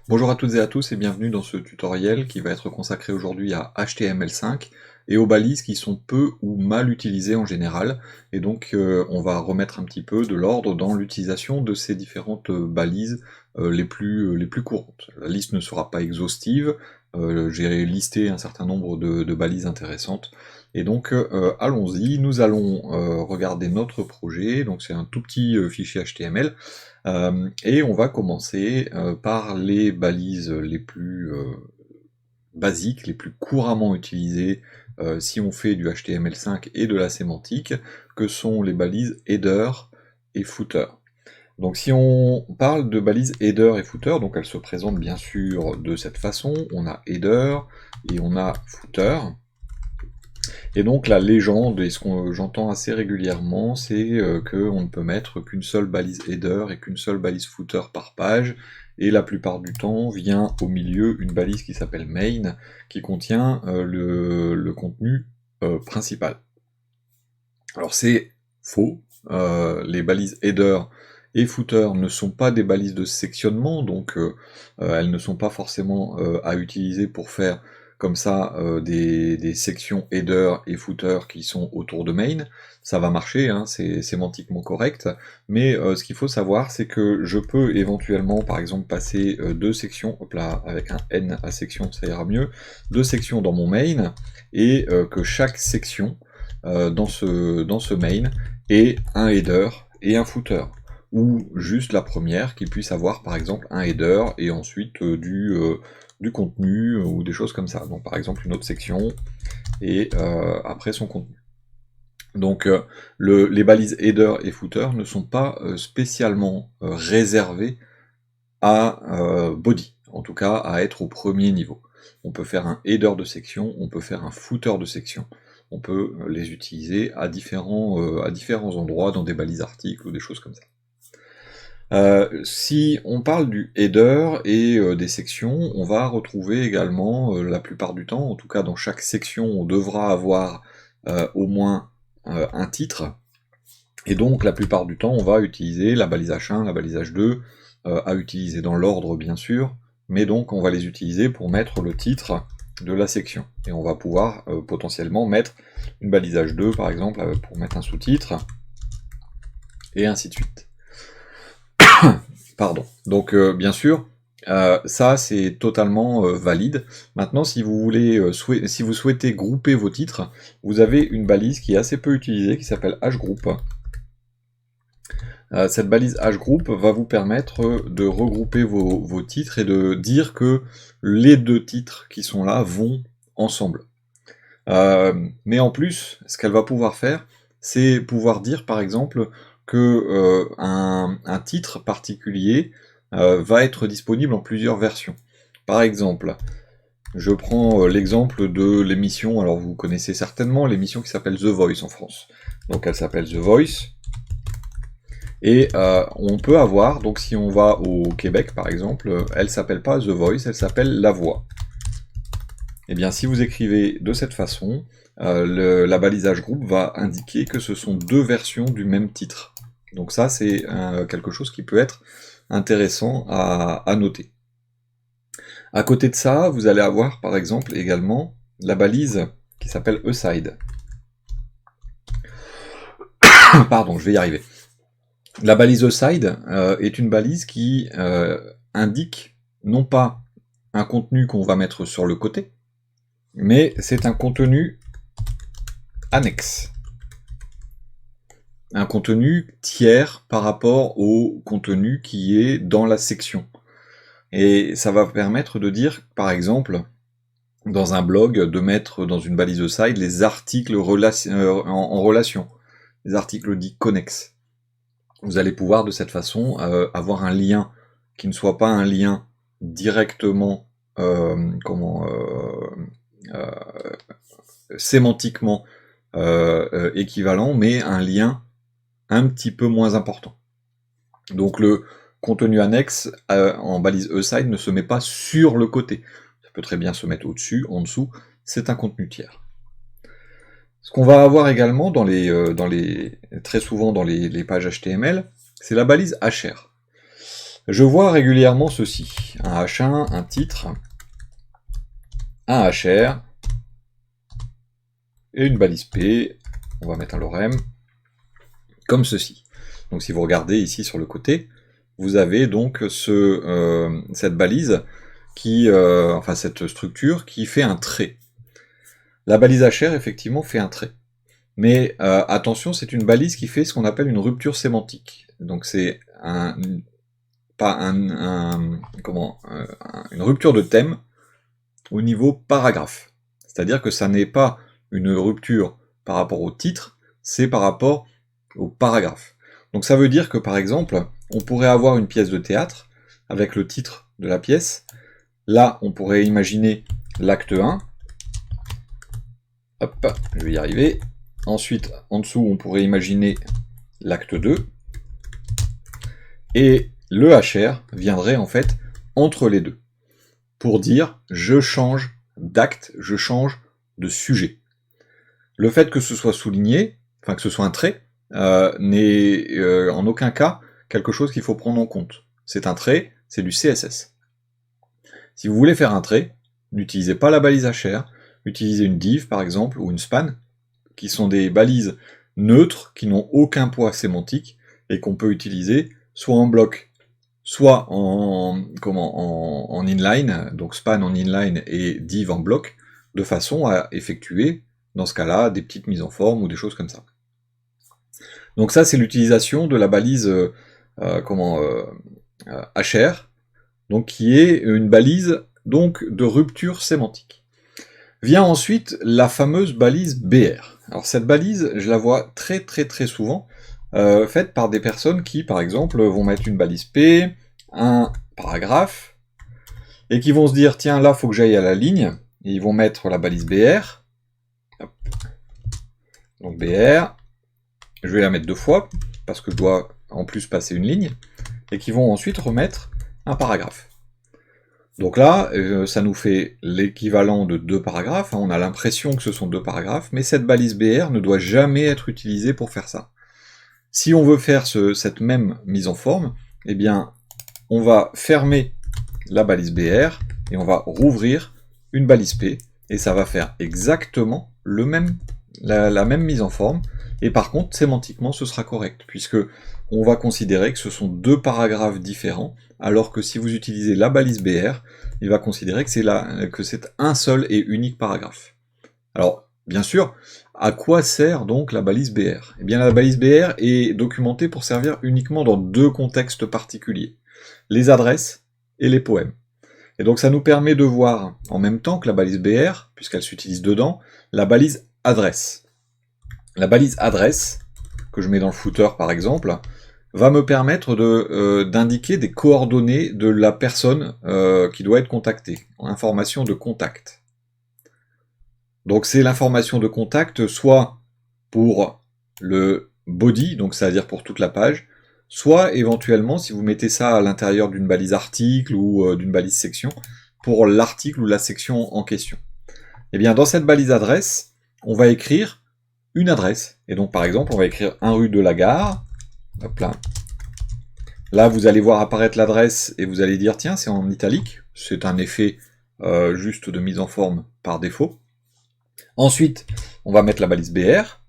Bonjour à toutes et à tous et bienvenue dans ce tutoriel qui va être consacré aujourd'hui à HTML5 et aux balises qui sont peu ou mal utilisées en général. Et donc on va remettre un petit peu de l'ordre dans l'utilisation de ces différentes balises les plus courantes. La liste ne sera pas exhaustive, j'ai listé un certain nombre de balises intéressantes. Et donc allons-y, nous allons regarder notre projet, donc c'est un tout petit fichier HTML. Et on va commencer par les balises les plus basiques, les plus couramment utilisées si on fait du HTML5 et de la sémantique, que sont les balises header et footer. Donc si on parle de balises header et footer, donc elles se présentent bien sûr de cette façon, on a header et on a footer. Et donc la légende, et ce que j'entends assez régulièrement, c'est qu'on ne peut mettre qu'une seule balise header et qu'une seule balise footer par page, et la plupart du temps vient au milieu une balise qui s'appelle main, qui contient le contenu principal. Alors c'est faux, les balises header et footer ne sont pas des balises de sectionnement, donc elles ne sont pas forcément à utiliser pour faire comme ça des sections header et footer qui sont autour de main. Ça va marcher, hein, c'est sémantiquement correct, mais ce qu'il faut savoir, c'est que je peux éventuellement, par exemple, passer deux sections, hop là, avec un N à section, ça ira mieux, deux sections dans mon main, et que chaque section dans ce main ait un header et un footer, ou juste la première qui puisse avoir par exemple un header et ensuite du contenu ou des choses comme ça. Donc par exemple une autre section et après son contenu. Donc les balises header et footer ne sont pas spécialement réservées à body, en tout cas à être au premier niveau. On peut faire un header de section, on peut faire un footer de section, on peut les utiliser à différents endroits, dans des balises articles ou des choses comme ça. Si on parle du header et des sections, on va retrouver également, la plupart du temps, en tout cas dans chaque section, on devra avoir au moins un titre, et donc la plupart du temps on va utiliser la balise H1, la balise H2, à utiliser dans l'ordre bien sûr, mais donc on va les utiliser pour mettre le titre de la section. Et on va pouvoir potentiellement mettre une balise H2 par exemple pour mettre un sous-titre, et ainsi de suite. Pardon. Donc bien sûr, ça c'est totalement valide. Maintenant, si vous voulez, si vous souhaitez grouper vos titres, vous avez une balise qui est assez peu utilisée, qui s'appelle hgroup. Cette balise hgroup va vous permettre de regrouper vos titres et de dire que les deux titres qui sont là vont ensemble. Mais en plus, ce qu'elle va pouvoir faire, c'est pouvoir dire par exemple que un titre particulier va être disponible en plusieurs versions. Par exemple, je prends l'exemple de l'émission, alors vous connaissez certainement l'émission qui s'appelle The Voice en France. Donc elle s'appelle The Voice, et on peut avoir, donc si on va au Québec par exemple, elle s'appelle pas The Voice, elle s'appelle La Voix. Et bien si vous écrivez de cette façon, la balise hgroup va indiquer que ce sont deux versions du même titre. Donc ça c'est quelque chose qui peut être intéressant à noter. À côté de ça, vous allez avoir par exemple également la balise qui s'appelle aside. Pardon, je vais y arriver. La balise aside est une balise qui indique non pas un contenu qu'on va mettre sur le côté, mais c'est un contenu annexe. Un contenu tiers par rapport au contenu qui est dans la section. Et ça va permettre de dire, par exemple, dans un blog, de mettre dans une balise aside les articles en relation, les articles dits connexes. Vous allez pouvoir de cette façon avoir un lien qui ne soit pas un lien directement sémantiquement équivalent, mais un lien un petit peu moins important. Donc le contenu annexe en balise aside ne se met pas sur le côté. Ça peut très bien se mettre au-dessus, en dessous, c'est un contenu tiers. Ce qu'on va avoir également très souvent dans les pages HTML, c'est la balise hr. Je vois régulièrement ceci, un H1, un titre, un HR, et une balise P, on va mettre un lorem, comme ceci. Donc si vous regardez ici sur le côté, vous avez donc cette balise, enfin cette structure qui fait un trait. La balise HR effectivement fait un trait. Mais attention, c'est une balise qui fait ce qu'on appelle une rupture sémantique. Donc c'est une rupture de thème au niveau paragraphe. C'est-à-dire que ça n'est pas une rupture par rapport au titre, c'est par rapport au paragraphe. Donc ça veut dire que par exemple, on pourrait avoir une pièce de théâtre avec le titre de la pièce. Là, on pourrait imaginer l'acte 1. Hop, je vais y arriver. Ensuite, en dessous, on pourrait imaginer l'acte 2. Et le HR viendrait en fait entre les deux. Pour dire, je change d'acte, je change de sujet. Le fait que ce soit souligné, enfin que ce soit un trait, n'est en aucun cas quelque chose qu'il faut prendre en compte. C'est un trait, c'est du CSS. Si vous voulez faire un trait, n'utilisez pas la balise HR, utilisez une div par exemple, ou une span, qui sont des balises neutres, qui n'ont aucun poids sémantique, et qu'on peut utiliser soit en bloc, soit en inline, donc span en inline et div en bloc, de façon à effectuer, dans ce cas-là, des petites mises en forme ou des choses comme ça. Donc ça, c'est l'utilisation de la balise HR, donc qui est une balise donc de rupture sémantique. Vient ensuite la fameuse balise BR. Alors cette balise, je la vois très souvent faite par des personnes qui, par exemple, vont mettre une balise P, un paragraphe, et qui vont se dire, tiens, là, faut que j'aille à la ligne, et ils vont mettre la balise BR. Hop. Donc BR, je vais la mettre 2 fois, parce que je dois en plus passer une ligne, et qui vont ensuite remettre un paragraphe. Donc là, ça nous fait l'équivalent de 2 paragraphes, hein, on a l'impression que ce sont 2 paragraphes, mais cette balise BR ne doit jamais être utilisée pour faire ça. Si on veut faire cette même mise en forme, eh bien, on va fermer la balise BR, et on va rouvrir une balise P, et ça va faire exactement la même mise en forme, et par contre, sémantiquement, ce sera correct, puisque on va considérer que ce sont 2 paragraphes différents, alors que si vous utilisez la balise BR, il va considérer que c'est un seul et unique paragraphe. Alors, bien sûr, à quoi sert donc la balise BR? Eh bien, la balise BR est documentée pour servir uniquement dans 2 contextes particuliers, les adresses et les poèmes. Et donc ça nous permet de voir, en même temps que la balise BR, puisqu'elle s'utilise dedans, la balise adresse. La balise adresse, que je mets dans le footer par exemple, va me permettre d'indiquer des coordonnées de la personne qui doit être contactée, information de contact. Donc c'est l'information de contact soit pour le body, donc c'est-à-dire pour toute la page, soit éventuellement, si vous mettez ça à l'intérieur d'une balise article ou d'une balise section, pour l'article ou la section en question. Et bien dans cette balise adresse, on va écrire une adresse. Et donc par exemple, on va écrire 1 rue de la Gare. Hop là. Là, vous allez voir apparaître l'adresse et vous allez dire, tiens, c'est en italique. C'est un effet juste de mise en forme par défaut. Ensuite, on va mettre la balise BR.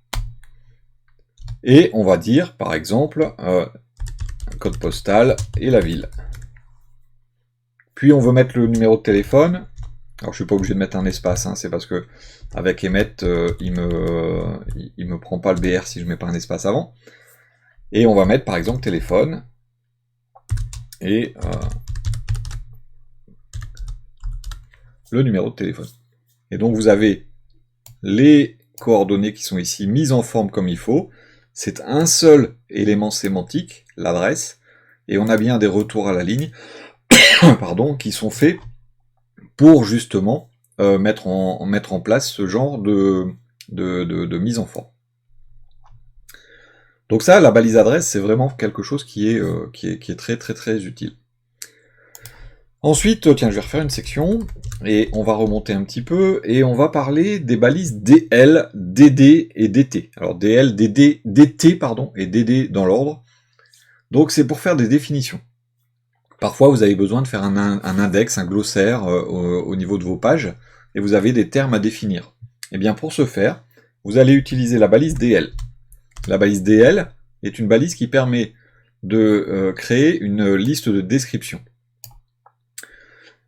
Et on va dire, par exemple, code postal et la ville. Puis on veut mettre le numéro de téléphone. Alors je suis pas obligé de mettre un espace, hein, c'est parce que avec Emmet, il me prend pas le BR si je mets pas un espace avant. Et on va mettre par exemple téléphone et le numéro de téléphone. Et donc vous avez les coordonnées qui sont ici mises en forme comme il faut. C'est un seul élément sémantique, l'adresse, et on a bien des retours à la ligne pardon, qui sont faits pour justement mettre en place ce genre de mise en forme. Donc ça, la balise adresse, c'est vraiment quelque chose qui est très utile. Ensuite, tiens, je vais refaire une section, et on va remonter un petit peu, et on va parler des balises DL, DD et DT. Alors DL, DD, DT, pardon, et DD dans l'ordre. Donc c'est pour faire des définitions. Parfois, vous avez besoin de faire un index, un glossaire au niveau de vos pages, et vous avez des termes à définir. Et bien pour ce faire, vous allez utiliser la balise DL. La balise DL est une balise qui permet de créer une liste de description.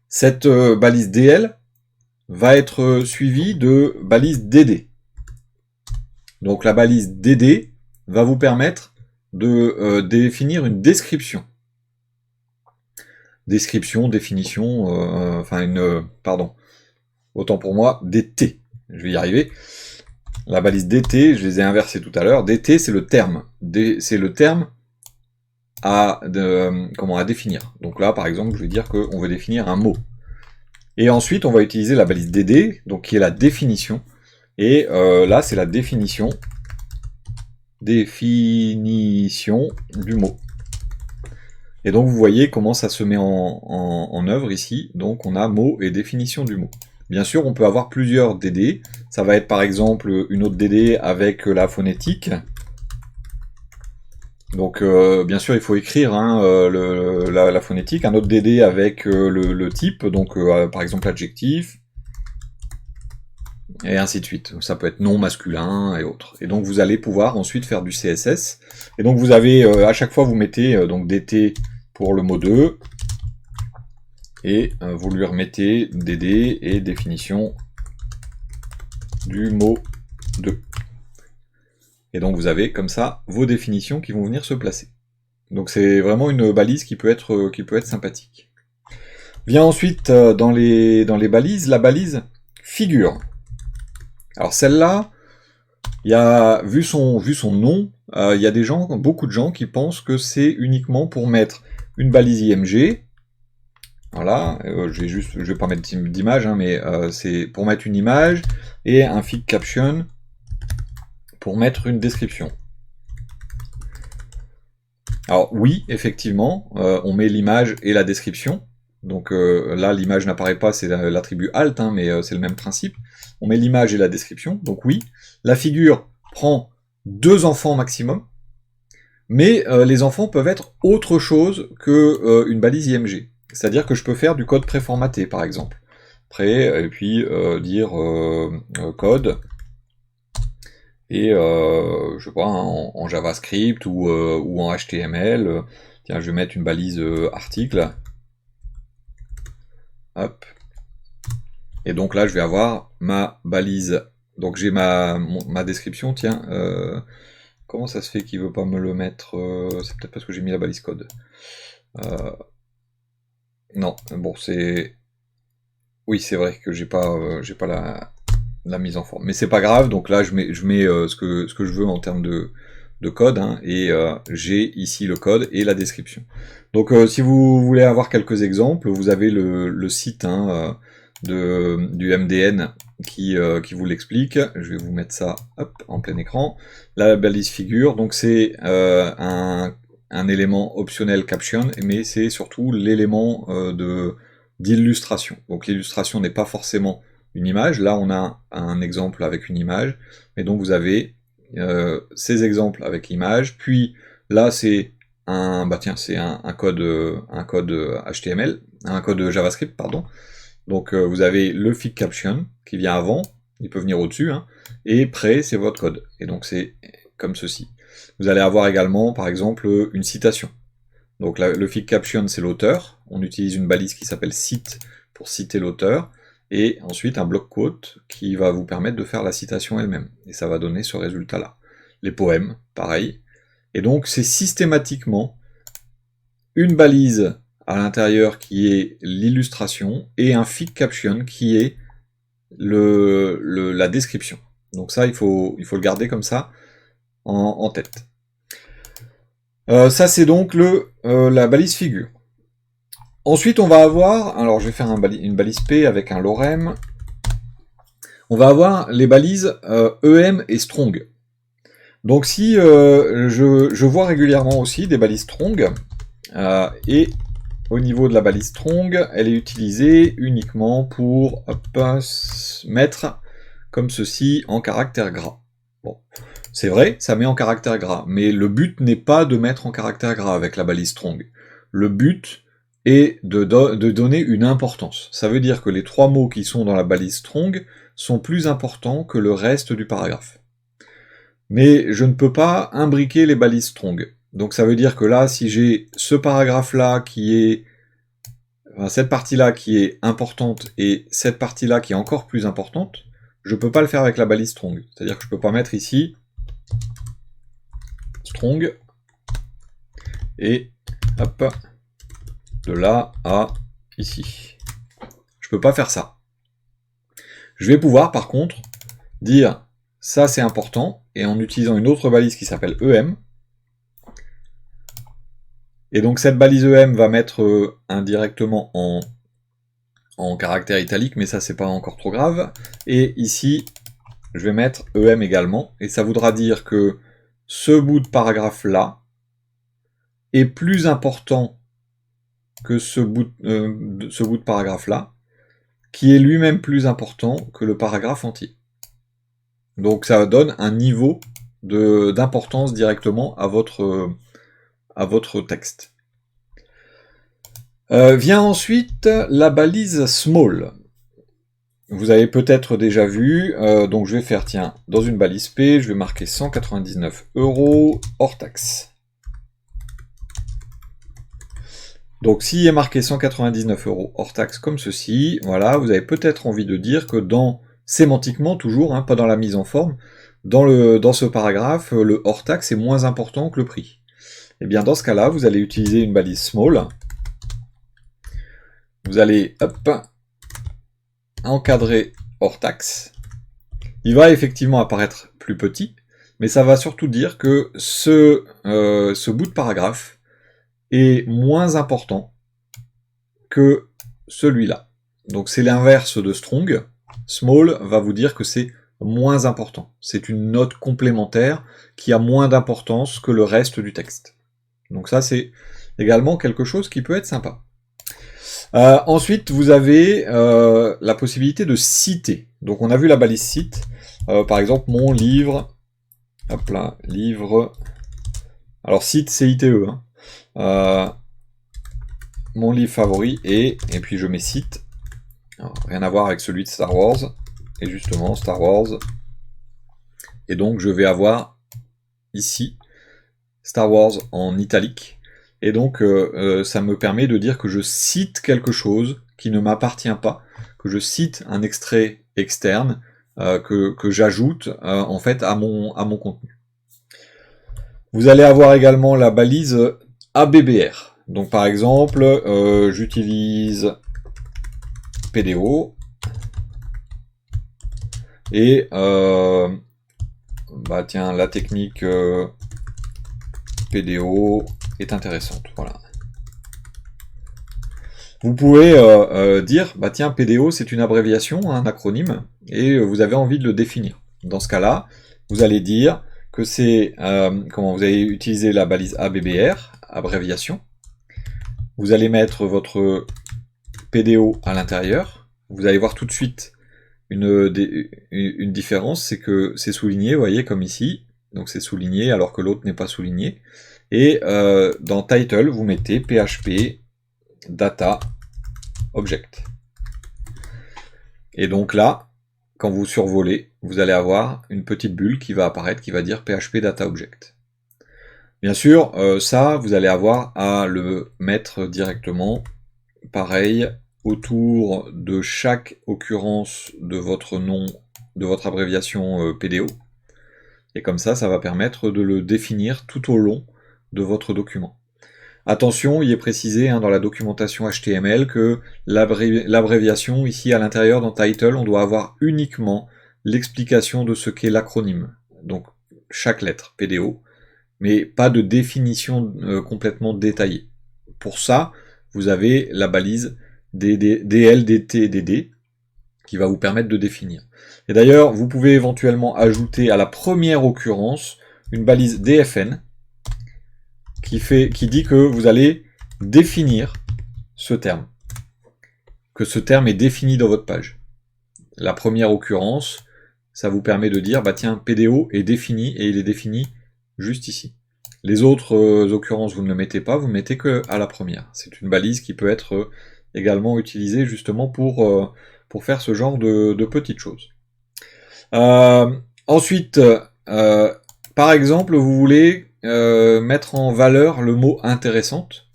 Cette balise DL va être suivie de balise DD. Donc la balise DD va vous permettre de définir une description. Description, définition, pardon, autant pour moi, DT. Je vais y arriver. La balise DT, je les ai inversées tout à l'heure. DT, c'est le terme. C'est le terme à définir. Donc là, par exemple, je vais dire qu'on veut définir un mot. Et ensuite, on va utiliser la balise DD, donc qui est la définition. Et là, c'est la définition du mot. Et donc, vous voyez comment ça se met en œuvre ici. Donc, on a mot et définition du mot. Bien sûr, on peut avoir plusieurs DD. Ça va être par exemple une autre DD avec la phonétique. Donc, bien sûr, il faut écrire la phonétique. Un autre DD avec le type, donc par exemple adjectif. Et ainsi de suite. Ça peut être nom masculin et autres. Et donc, vous allez pouvoir ensuite faire du CSS. Et donc, vous avez, à chaque fois, vous mettez donc DT pour le mot 2. Et vous lui remettez DD et définition du mot 2. Et donc vous avez comme ça vos définitions qui vont venir se placer. Donc c'est vraiment une balise qui peut être sympathique. Vient ensuite dans les balises, la balise figure. Alors celle-là, vu son nom, il y a beaucoup de gens qui pensent que c'est uniquement pour mettre une balise IMG. Voilà, je vais pas mettre d'image, hein, mais c'est pour mettre une image et un fig caption pour mettre une description. Alors oui, effectivement, on met l'image et la description. Donc là, l'image n'apparaît pas, c'est l'attribut alt, hein, mais c'est le même principe. On met l'image et la description, donc oui. La figure prend 2 enfants maximum, mais les enfants peuvent être autre chose que une balise IMG. C'est-à-dire que je peux faire du code préformaté, par exemple. Et puis dire code, et je sais pas, hein, en JavaScript ou en HTML. Tiens, je vais mettre une balise article. Hop. Et donc là, je vais avoir ma balise. Donc j'ai ma description, tiens. Comment ça se fait qu'il veut pas me le mettre c'est peut-être parce que j'ai mis la balise code. Non, bon, c'est... Oui, c'est vrai que j'ai pas la mise en forme. Mais c'est pas grave, donc là, je mets ce que je veux en termes de code, hein, et j'ai ici le code et la description. Donc si vous voulez avoir quelques exemples, vous avez le site hein, du MDN qui vous l'explique. Je vais vous mettre ça hop, en plein écran. La balise figure, donc c'est un élément optionnel caption, mais c'est surtout l'élément d'illustration. Donc l'illustration n'est pas forcément une image. Là, on a un exemple avec une image, et donc vous avez ces exemples avec l'image. Puis là, c'est un code HTML, un code JavaScript, pardon. Donc vous avez le fig caption qui vient avant, il peut venir au-dessus, hein, et près, c'est votre code. Et donc c'est comme ceci. Vous allez avoir également, par exemple, une citation. Donc le fig caption, c'est l'auteur. On utilise une balise qui s'appelle cite pour citer l'auteur. Et ensuite un bloc quote qui va vous permettre de faire la citation elle-même. Et ça va donner ce résultat-là. Les poèmes, pareil. Et donc c'est systématiquement une balise à l'intérieur qui est l'illustration et un fig caption qui est la description. Donc ça, il faut le garder comme ça en tête. Ça c'est donc la balise figure. Ensuite on va avoir, alors je vais faire une balise P avec un lorem. On va avoir les balises EM et strong. Donc si je vois régulièrement aussi des balises strong, et au niveau de la balise strong, elle est utilisée uniquement pour mettre comme ceci en caractère gras. Bon, c'est vrai, ça met en caractère gras, mais le but n'est pas de mettre en caractère gras avec la balise strong. Le but et de donner une importance. Ça veut dire que les 3 mots qui sont dans la balise strong sont plus importants que le reste du paragraphe. Mais je ne peux pas imbriquer les balises strong. Donc ça veut dire que là, si j'ai ce paragraphe-là qui est... Enfin, cette partie-là qui est importante et cette partie-là qui est encore plus importante, je ne peux pas le faire avec la balise strong. C'est-à-dire que je ne peux pas mettre ici strong et hop, de là à ici. Je peux pas faire ça. Je vais pouvoir par contre dire ça c'est important, et en utilisant une autre balise qui s'appelle EM. Et donc cette balise EM va mettre indirectement en caractère italique, mais ça c'est pas encore trop grave. Et ici, je vais mettre EM également, et ça voudra dire que ce bout de paragraphe là est plus important que ce bout de paragraphe là, qui est lui-même plus important que le paragraphe entier. Donc ça donne un niveau d'importance directement à votre texte. Vient ensuite la balise small. Vous avez peut-être déjà vu, donc je vais faire, tiens, dans une balise P, je vais marquer 199 € hors taxe. Donc s'il est marqué 199 € hors taxe comme ceci, voilà, vous avez peut-être envie de dire que sémantiquement toujours, hein, pas dans la mise en forme, dans ce paragraphe, le hors taxe est moins important que le prix. Et bien dans ce cas-là, vous allez utiliser une balise small. Vous allez, hop, encadrer hors taxe. Il va effectivement apparaître plus petit, mais ça va surtout dire que ce bout de paragraphe est moins important que celui-là. Donc c'est l'inverse de strong. Small va vous dire que c'est moins important. C'est une note complémentaire qui a moins d'importance que le reste du texte. Donc ça c'est également quelque chose qui peut être sympa. Ensuite, vous avez la possibilité de citer. Donc on a vu la balise cite. Par exemple, mon livre. Hop là, livre. Alors cite, c'est ITE. Hein. Mon livre favori et puis je mets cite. Alors, rien à voir avec celui de Star Wars. Et justement, Star Wars. Et donc je vais avoir ici Star Wars en italique. Et donc ça me permet de dire que je cite quelque chose qui ne m'appartient pas, que je cite un extrait externe que j'ajoute en fait à mon contenu. Vous allez avoir également la balise ABBR. Donc par exemple, j'utilise PDO et bah tiens, la technique PDO est intéressante, voilà. Vous pouvez dire, bah tiens, PDO c'est une abréviation, un acronyme, et vous avez envie de le définir. Dans ce cas-là, vous allez dire que c'est, vous allez utiliser la balise ABBR, abréviation. Vous allez mettre votre PDO à l'intérieur. Vous allez voir tout de suite une différence, c'est que c'est souligné, vous voyez, comme ici. Donc c'est souligné alors que l'autre n'est pas souligné. Et dans title, vous mettez PHP data object. Et donc là, quand vous survolez, vous allez avoir une petite bulle qui va apparaître, qui va dire PHP data object. Bien sûr, ça, vous allez avoir à le mettre directement, pareil, autour de chaque occurrence de votre nom, de votre abréviation PDO. Et comme ça, ça va permettre de le définir tout au long de votre document. Attention, il est précisé dans la documentation HTML que l'abréviation, ici à l'intérieur dans title, on doit avoir uniquement l'explication de ce qu'est l'acronyme. Donc chaque lettre, PDO, mais pas de définition complètement détaillée. Pour ça, vous avez la balise DL, DT, DD, qui va vous permettre de définir. Et d'ailleurs, vous pouvez éventuellement ajouter à la première occurrence une balise DFN, qui dit que vous allez définir ce terme. Que ce terme est défini dans votre page. La première occurrence, ça vous permet de dire, bah tiens, PDO est défini, et il est défini juste ici. Les autres occurrences, vous ne le mettez pas, vous ne mettez que à la première. C'est une balise qui peut être également utilisée justement pour faire ce genre de petites choses. Ensuite, par exemple, vous voulez mettre en valeur le mot intéressante,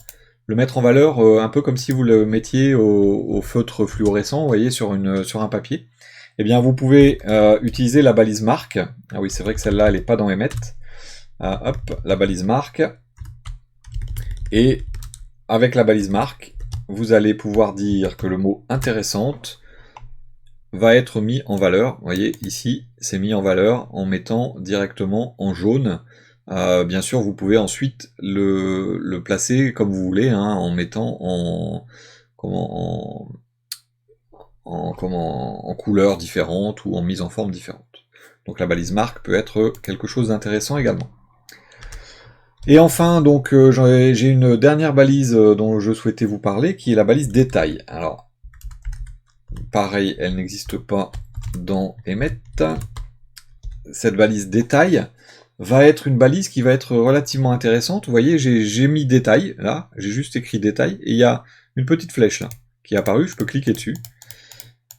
le mettre en valeur un peu comme si vous le mettiez au feutre fluorescent, vous voyez, sur un papier. Eh bien, vous pouvez utiliser la balise marque. Ah oui, c'est vrai que celle-là, elle n'est pas dans Emmet. Hop, la balise marque. Et avec la balise marque, vous allez pouvoir dire que le mot intéressante va être mis en valeur. Vous voyez, ici, c'est mis en valeur en mettant directement en jaune. Bien sûr, vous pouvez ensuite le placer comme vous voulez, hein, en mettant en couleurs différentes ou en mise en forme différente. Donc la balise marque peut être quelque chose d'intéressant également. Et enfin, donc j'ai une dernière balise dont je souhaitais vous parler, qui est la balise détail. Alors, pareil, elle n'existe pas dans Emmet. Cette balise détail va être une balise qui va être relativement intéressante. Vous voyez, j'ai mis détail, là, j'ai juste écrit détail, et il y a une petite flèche là, qui est apparue, je peux cliquer dessus.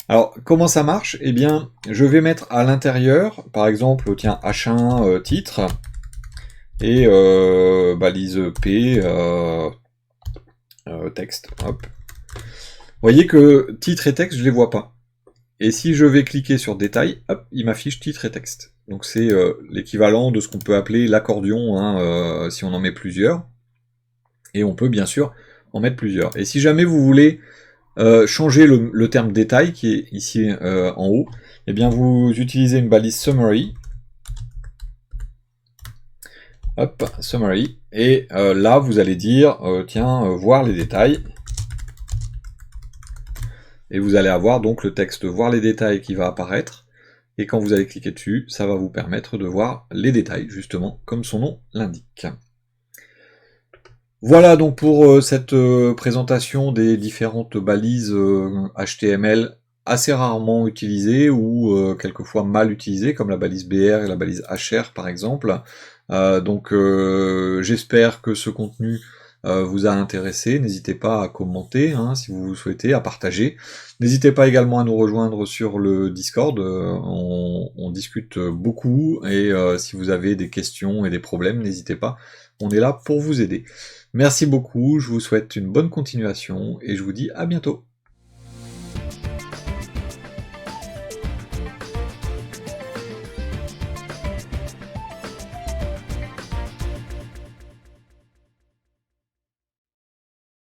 Alors, comment ça marche? Eh bien, je vais mettre à l'intérieur, par exemple, tiens, H1 titre, et balise P, texte, hop. Vous voyez que titre et texte, je les vois pas. Et si je vais cliquer sur détail, hop, il m'affiche titre et texte. Donc c'est l'équivalent de ce qu'on peut appeler l'accordion, hein, si on en met plusieurs. Et on peut bien sûr en mettre plusieurs. Et si jamais vous voulez changer le terme détail, qui est ici en haut, eh bien vous utilisez une balise summary. Hop, summary. Et là, vous allez dire, tiens, voir les détails. Et vous allez avoir donc le texte voir les détails qui va apparaître. Et quand vous allez cliquer dessus, ça va vous permettre de voir les détails, justement, comme son nom l'indique. Voilà donc pour cette présentation des différentes balises HTML assez rarement utilisées ou quelquefois mal utilisées, comme la balise BR et la balise HR par exemple. Donc j'espère que ce contenu vous a intéressé. N'hésitez pas à commenter hein, si vous souhaitez, à partager. N'hésitez pas également à nous rejoindre sur le Discord, on discute beaucoup et si vous avez des questions et des problèmes, n'hésitez pas, on est là pour vous aider. Merci beaucoup, je vous souhaite une bonne continuation et je vous dis à bientôt.